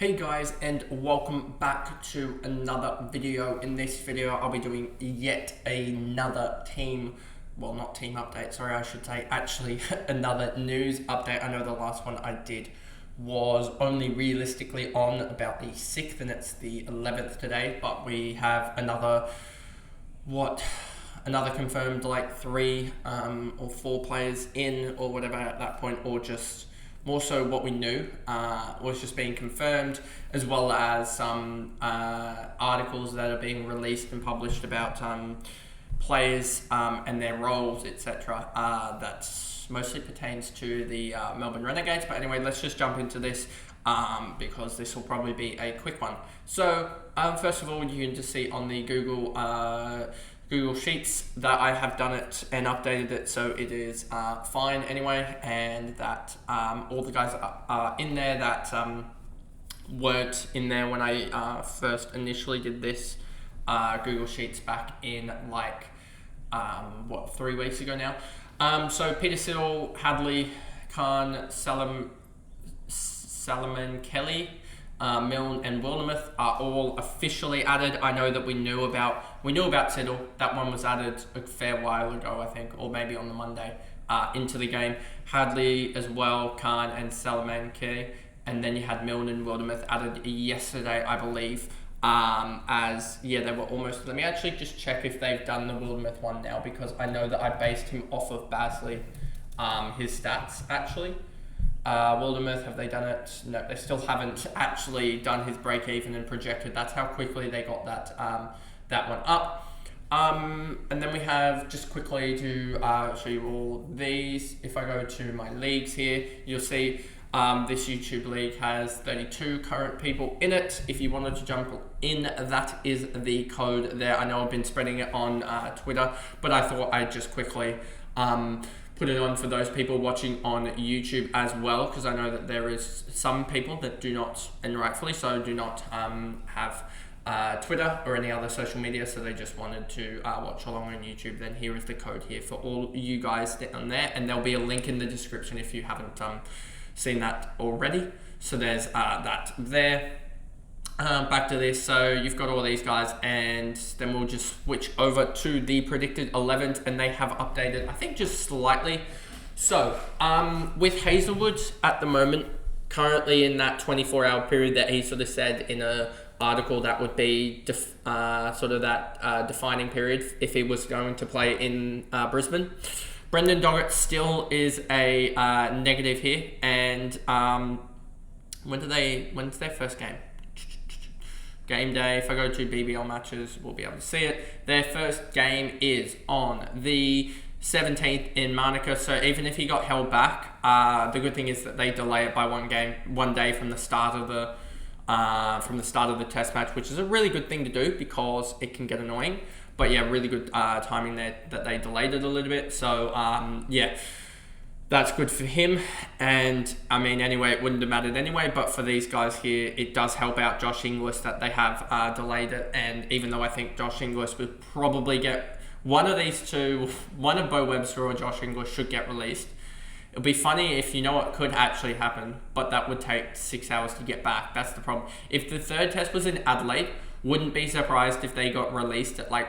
Hey guys, and welcome back to another video. In this video I'll be doing yet another not team update, sorry, I should say actually another news update. I know the last one I did was only realistically on about the 6th and it's the 11th today, but we have another confirmed, like 3 or 4 players in or whatever at that point, or just more so what we knew was just being confirmed, as well as some articles that are being released and published about players and their roles, etc. That mostly pertains to the Melbourne Renegades. But anyway, let's just jump into this because this will probably be a quick one. So first of all, you can just see on the Google Sheets that I have done it and updated it, so it is fine anyway, and that all the guys are in there that weren't in there when I first initially did this Google Sheets back in 3 weeks ago now. So Peter Siddle, Hadley, Khan, Salomon Kelly, Milne and Wildermuth are all officially added. I know that we knew about Siddle. That one was added a fair while ago, I think, or maybe on the Monday into the game. Hadley as well, Khan and Salomon Kelly, and then you had Milne and Wildermuth added yesterday, I believe. They were almost. Let me actually just check if they've done the Wildermuth one now, because I know that I based him off of Basley, his stats actually. Wildermuth, have they done it? No, they still haven't actually done his break even and projected. That's how quickly they got that one up. And then we have, just quickly to show you all these, if I go to my leagues here, you'll see this YouTube league has 32 current people in it. If you wanted to jump in, that is the code there. I know I've been spreading it on Twitter, but I thought I'd just quickly put it on for those people watching on YouTube as well, because I know that there is some people that do not, and rightfully so, do not have Twitter or any other social media, so they just wanted to watch along on YouTube. Then here is the code here for all you guys down there, and there'll be a link in the description if you haven't seen that already. So there's that there. Back to this, so you've got all these guys, and then we'll just switch over to the predicted 11th, and they have updated, I think, just slightly. So with Hazelwood at the moment, currently in that 24-hour period that he sort of said in a article, that would be defining period if he was going to play in Brisbane. Brendan Doggett still is a negative here, and when's their first game? Game day, if I go to BBL matches, we'll be able to see it. Their first game is on the 17th in Monaco, so even if he got held back, the good thing is that they delay it by one day from the start of the test match, which is a really good thing to do because it can get annoying. But yeah, really good timing there that they delayed it a little bit. So that's good for him, and I mean, anyway, it wouldn't have mattered anyway, but for these guys here, it does help out Josh Inglis that they have delayed it. And even though I think Josh Inglis would probably get one of these two, one of Bo Webster or Josh Inglis should get released. It'll be funny if you know what could actually happen, but that would take 6 hours to get back. That's the problem. If the third test was in Adelaide, wouldn't be surprised if they got released at 1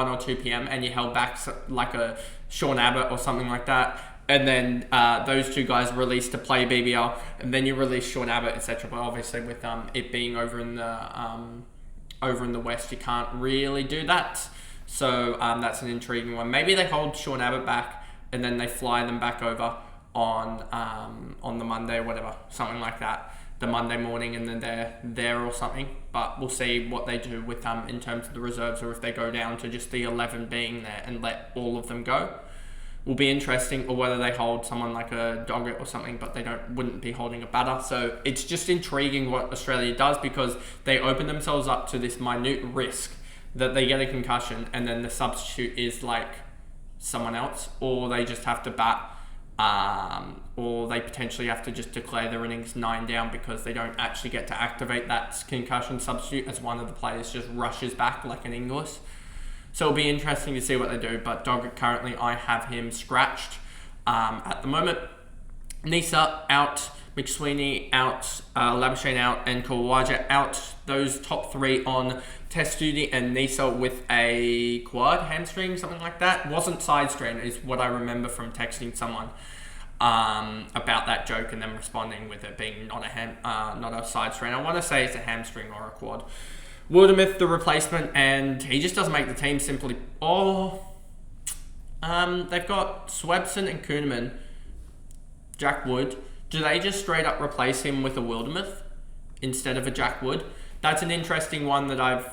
or 2 p.m. and you held back like a Sean Abbott or something like that, and then those two guys released to play BBL, and then you release Sean Abbott, etc. But obviously with it being over in the West, you can't really do that. So that's an intriguing one. Maybe they hold Sean Abbott back and then they fly them back over on the Monday or whatever, something like that. The Monday morning, and then they're there or something. But we'll see what they do with in terms of the reserves, or if they go down to just the 11 being there and let all of them go. Will be interesting, or whether they hold someone like a Doggett or something, but they wouldn't be holding a batter. So it's just intriguing what Australia does, because they open themselves up to this minute risk that they get a concussion and then the substitute is like someone else, or they just have to bat. Or they potentially have to just declare their innings 9 down because they don't actually get to activate that concussion substitute as one of the players just rushes back like an Inglis. So it'll be interesting to see what they do. But Doggett, currently I have him scratched at the moment. Nisa out McSweeney out, Labuschagne out, and Kawaja out. Those top 3 on test duty, and Nisa with a quad hamstring, something like that. Wasn't side strain, is what I remember from texting someone about that joke and then responding with it being not a side strain. I want to say it's a hamstring or a quad. Wildermuth, the replacement, and he just doesn't make the team simply. They've got Swebson and Kuhneman, Jack Wood. Do they just straight up replace him with a Wildermuth instead of a Jack Wood? That's an interesting one that I've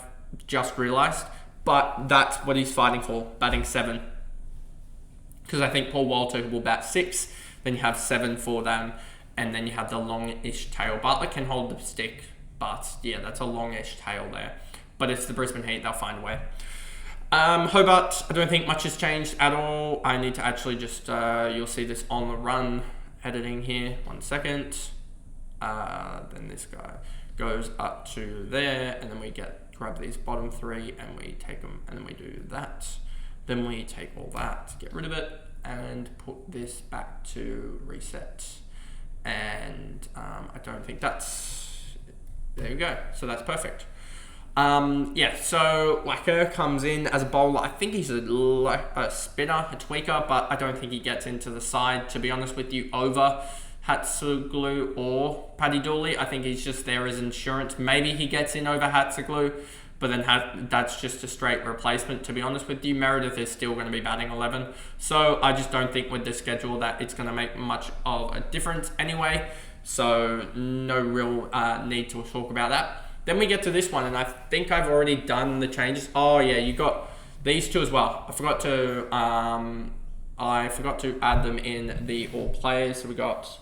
just realised, but that's what he's fighting for, batting 7. Because I think Paul Walter will bat 6, then you have 7 for them, and then you have the long-ish tail. Butler can hold the stick, but yeah, that's a long-ish tail there. But it's the Brisbane Heat, they'll find a way. Hobart, I don't think much has changed at all. I need to actually just, you'll see this on the run editing here. 1 second. Then this guy goes up to there, and then we grab these bottom 3 and we take them, and then we do that. Then we take all that, get rid of it, and put this back to reset. And I don't think there we go. So that's perfect. So Wacker comes in as a bowler. I think he's a spinner, a tweaker, but I don't think he gets into the side, to be honest with you, over Hatsuglu or Paddy Dooley. I think he's just there as insurance. Maybe he gets in over Hatsuglu, but then that's just a straight replacement, to be honest with you. Meredith is still going to be batting 11. So I just don't think with the schedule that it's going to make much of a difference anyway. So no real need to talk about that. Then we get to this one, and I think I've already done the changes. Oh yeah, you got these 2 as well. I forgot to add them in the all players. So we got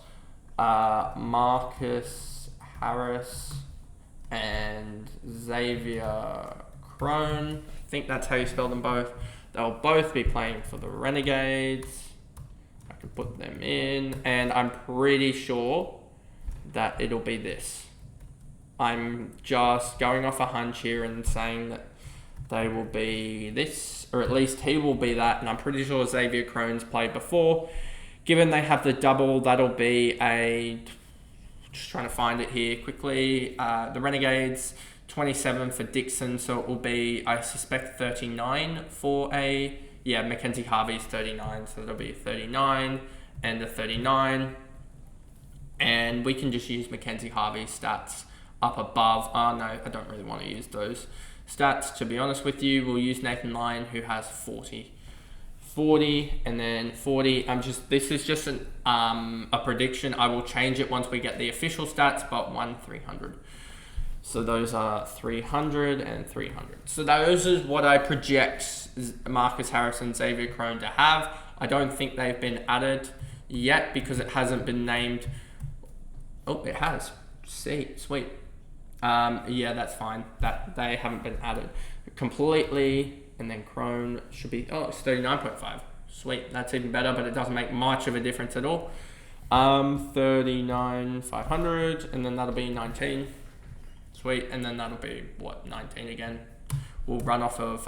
Marcus Harris and Xavier Crone. I think that's how you spell them both. They'll both be playing for the Renegades. I can put them in, and I'm pretty sure that it'll be this. I'm just going off a hunch here and saying that they will be this, or at least he will be that, and I'm pretty sure Xavier Crone's played before. Given they have the double, that'll be just trying to find it here quickly, the Renegades, 27 for Dixon, so it will be, I suspect, 39 for Mackenzie Harvey's 39, so it'll be 39 and a 39, and we can just use Mackenzie Harvey's stats up above. No, I don't really want to use those stats, to be honest with you. We'll use Nathan Lyon, who has 40, and then 40. This is just a prediction. I will change it once we get the official stats, but 300. So those are 300 and 300. So those is what I project Marcus Harris and Xavier Crone to have. I don't think they've been added yet because it hasn't been named. Oh, it has. Sweet. That's fine. That they haven't been added completely, and then Crone should be. Oh, it's 39.5. Sweet. That's even better, but it doesn't make much of a difference at all. 39,500, and then that'll be 19. Sweet, and then that'll be 19 again. We'll run off of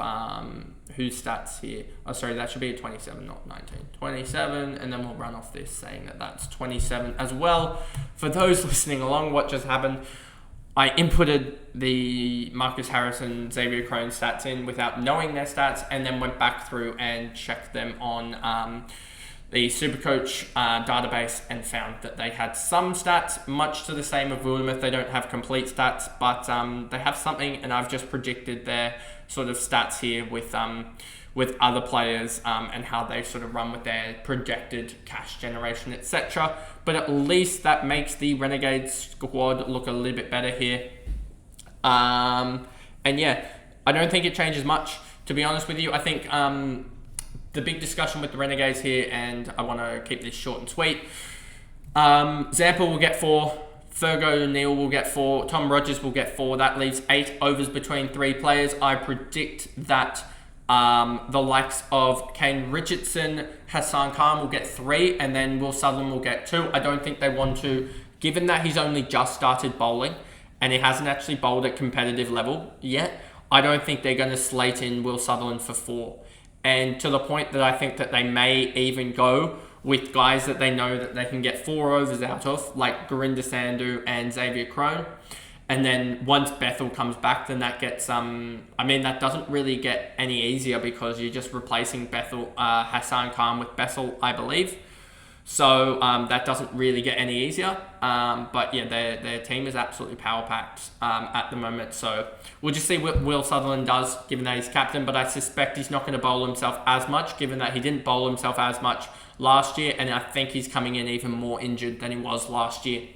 whose stats here. Oh, sorry, that should be a 27, not 19. 27, and then we'll run off this saying that that's 27 as well. For those listening along, what just happened? I inputted the Marcus Harrison, Xavier Crone stats in without knowing their stats, and then went back through and checked them on the SuperCoach database and found that they had some stats, much to the same of Wildermuth. They don't have complete stats, but they have something, and I've just predicted their sort of stats here with other players and how they sort of run with their projected cash generation, etc. But at least that makes the Renegades squad look a little bit better here. And yeah, I don't think it changes much, to be honest with you. I think the big discussion with the Renegades here, and I want to keep this short and sweet. Zampa will get 4. Fergo Neal will get 4. Tom Rogers will get 4. That leaves 8 overs between 3 players. I predict that the likes of Kane Richardson, Hassan Khan will get 3, and then Will Sutherland will get 2. I don't think they want to, given that he's only just started bowling and he hasn't actually bowled at competitive level yet, I don't think they're going to slate in Will Sutherland for 4. And to the point that I think that they may even go with guys that they know that they can get 4 overs out of, like Gurinder Sandhu and Xavier Crone. And then once Bethel comes back, then that gets that doesn't really get any easier because you're just replacing Hassan Khan with Bethel, I believe. So that doesn't really get any easier. But yeah, their team is absolutely power packed at the moment. So we'll just see what Will Sutherland does, given that he's captain. But I suspect he's not going to bowl himself as much, given that he didn't bowl himself as much last year. And I think he's coming in even more injured than he was last year.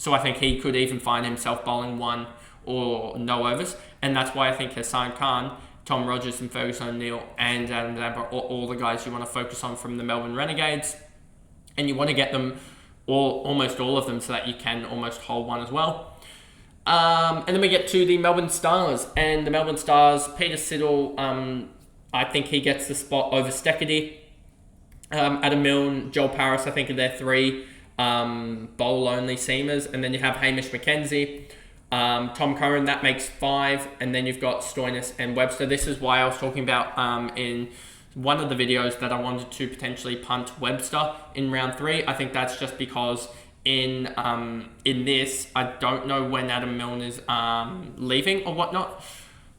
So I think he could even find himself bowling 1 or no overs. And that's why I think Hassan Khan, Tom Rogers and Ferguson O'Neill and Adam Zampa are all the guys you want to focus on from the Melbourne Renegades. And you want to get them, almost all of them, so that you can almost hold one as well. And then we get to the Melbourne Stars. And the Melbourne Stars, Peter Siddle, I think he gets the spot over Steckity. Adam Milne, Joel Paris, I think are their 3 bowl-only seamers. And then you have Hamish McKenzie, Tom Curran, that makes 5. And then you've got Stoinis and Webster. This is why I was talking about in one of the videos that I wanted to potentially punt Webster in round 3. I think that's just because in this, I don't know when Adam Milne is leaving or whatnot.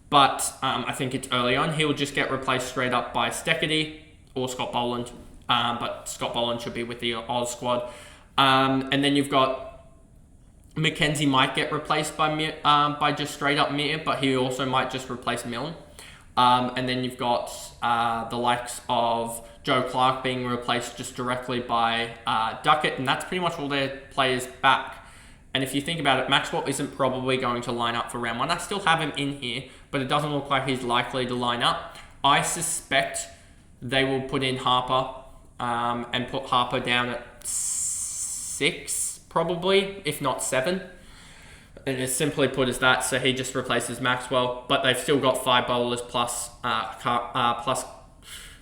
But I think it's early on. He'll just get replaced straight up by Steckity or Scott Boland. But Scott Boland should be with the Oz squad. And then you've got Mackenzie might get replaced by just straight up Mir, but he also might just replace Milne. And then you've got the likes of Joe Clark being replaced just directly by Duckett, and that's pretty much all their players back. And if you think about it, Maxwell isn't probably going to line up for round 1. I still have him in here, but it doesn't look like he's likely to line up. I suspect they will put in Harper and put Harper down at 6, probably, if not 7. And it's simply put as that, so he just replaces Maxwell, but they've still got 5 bowlers plus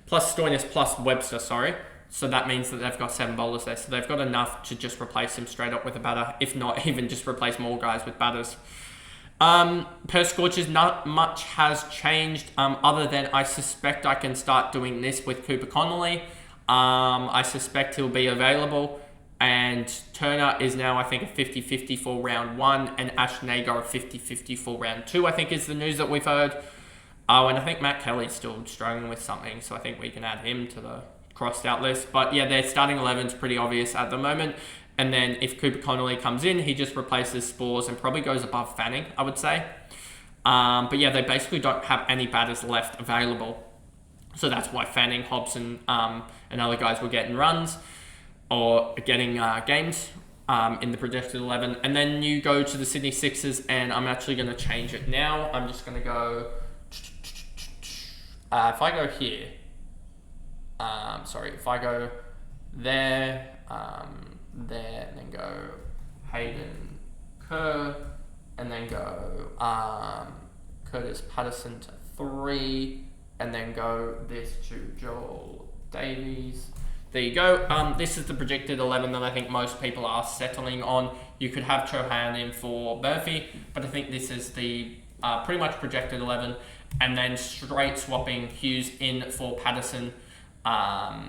Stoinis plus Webster, sorry. So that means that they've got 7 bowlers there. So they've got enough to just replace him straight up with a batter, if not even just replace more guys with batters. Per Scorchers, not much has changed other than I suspect I can start doing this with Cooper Connolly. I suspect he'll be available. And Turner is now, I think, a 50-50 for round 1, and Ash Nagar a 50-50 for round 2, I think is the news that we've heard. Oh, and I think Matt Kelly's still struggling with something, so I think we can add him to the crossed out list. But yeah, their starting 11 is pretty obvious at the moment. And then if Cooper Connolly comes in, he just replaces Spores and probably goes above Fanning, I would say. But yeah, they basically don't have any batters left available. So that's why Fanning, Hobson, and other guys were getting runs or getting games in the projected 11. And then you go to the Sydney Sixers, and I'm actually going to change it now. I'm just going to go... if I go here... if I go there, there, and then go Hayden Kerr, and then go Curtis Patterson to 3, and then go this to Joel Davies. There you go. This is the projected 11 that I think most people are settling on. You could have Chohan in for Murphy, but I think this is the pretty much projected 11, and then straight swapping Hughes in for Patterson. At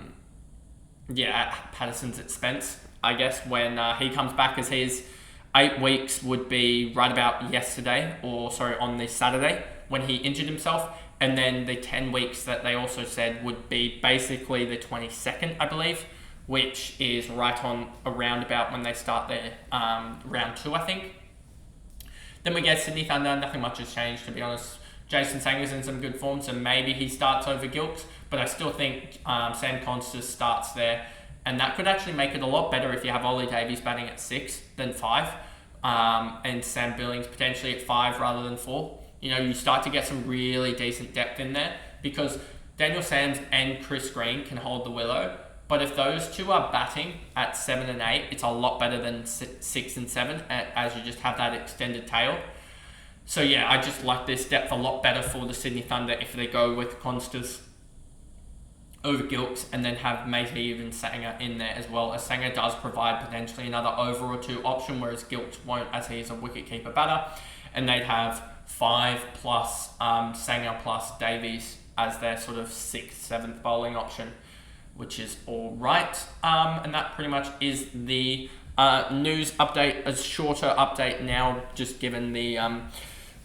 Patterson's expense, I guess, when he comes back, as his 8 weeks would be right about yesterday, on this Saturday, when he injured himself. And then the 10 weeks that they also said would be basically the 22nd, I believe, which is right on around about when they start their round 2, I think. Then we get Sydney Thunder. Nothing much has changed, to be honest. Jason Sanger's in some good form, so maybe he starts over Gilkes, but I still think Sam Constance starts there, and that could actually make it a lot better if you have Ollie Davies batting at 6 than 5, and Sam Billings potentially at 5 rather than 4. You know, you start to get some really decent depth in there, because Daniel Sams and Chris Green can hold the willow, but if those two are batting at 7 and 8, it's a lot better than 6 and 7, as you just have that extended tail. So yeah, I just like this depth a lot better for the Sydney Thunder if they go with Constance over Gilkes, and then have maybe even Sanger in there as well, as Sanger does provide potentially another over or 2 option, whereas Gilkes won't, as he is a wicket-keeper batter. And they'd have 5 plus Sanger plus Davies as their sort of 6th, 7th bowling option, which is all right. And that pretty much is the news update. A shorter update now, just given the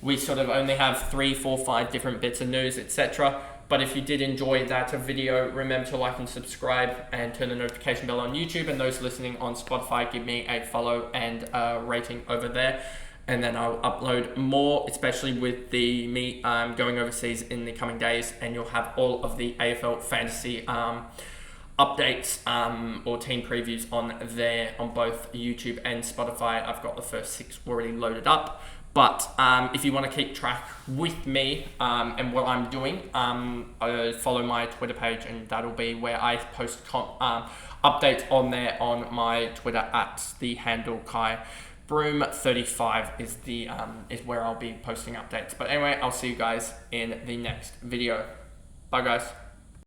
we sort of only have 3, 4, 5 different bits of news, etc. But if you did enjoy that video, remember to like and subscribe and turn the notification bell on YouTube. And those listening on Spotify, give me a follow and a rating over there. And then I'll upload more, especially with me going overseas in the coming days. And you'll have all of the AFL fantasy updates or team previews on there on both YouTube and Spotify. I've got the first 6 already loaded up. But if you want to keep track with me and what I'm doing, follow my Twitter page, and that'll be where I post updates on there on my Twitter at the handle Kai Broom 35 is where I'll be posting updates. But anyway, I'll see you guys in the next video. Bye guys.